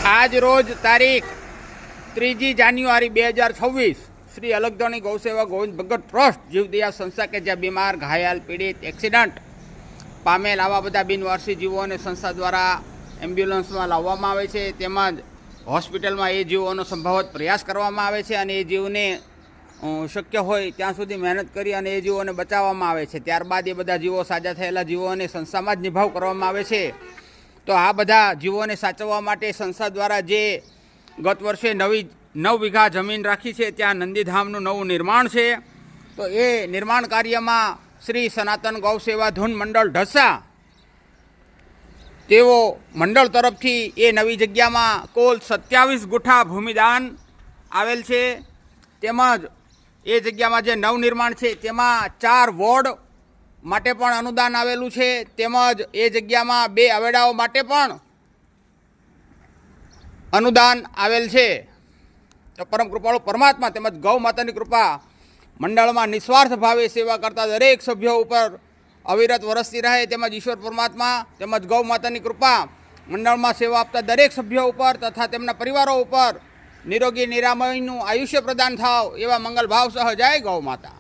આજ રોજ તારીખ 3 જાન્યુઆરી 2026 શ્રી અલગધણી ગૌસેવા ગોવિંદ ભગત ટ્રસ્ટ જીવદયા સંસ્થા કે જ્યાં બીમાર ઘાયલ પીડિત એક્સિડન્ટ પામેલ આવા બધા બિનવારસી જીવોને સંસ્થા દ્વારા એમ્બ્યુલન્સમાં લાવવામાં આવે છે, તેમજ હોસ્પિટલમાં એ જીવોનો સંભવત પ્રયાસ કરવામાં આવે છે અને એ જીવને શક્ય હોય ત્યાં સુધી મહેનત કરી અને એ જીવોને બચાવવામાં આવે છે. ત્યારબાદ એ બધા જીવો સાજા થયેલા જીવોને સંસ્થામાં જ નિભાવ કરવામાં આવે છે. તો આ બધા જીવોને સાચવવા માટે સંસ્થા દ્વારા જે ગત વર્ષે 9 વીઘા જમીન રાખી છે, ત્યાં નંદીધામનું નવું નિર્માણ છે. તો એ નિર્માણ કાર્યમાં શ્રી સનાતન ગૌ સેવા ધૂન મંડળ ઢસા તેઓ મંડળ તરફથી એ નવી જગ્યામાં કુલ 27 ગુઠા ભૂમિદાન આવેલ છે. તેમજ એ જગ્યામાં જે નવનિર્માણ છે તેમાં 4 વોર્ડ માટે પણ અનુદાન આવેલું છે. તેમજ એ જગ્યામાં 2 અવેડાઓ માટે પણ અનુદાન આવેલ છે. તો પરમ કૃપાળુ પરમાત્મા તેમજ ગૌ માતાની કૃપા મંડળમાં નિસ્વાર્થ ભાવે સેવા કરતા દરેક સભ્યો ઉપર અવિરત વરસતી રહે, તેમજ ઈશ્વર પરમાત્મા તેમજ ગૌ માતાની કૃપા મંડળમાં સેવા આપતા દરેક સભ્યો ઉપર તથા તેમના પરિવારો ઉપર નિરોગી નિરામયનું આયુષ્ય પ્રદાન થાવ એવા મંગલ ભાવ સહ જય ગૌ માતા.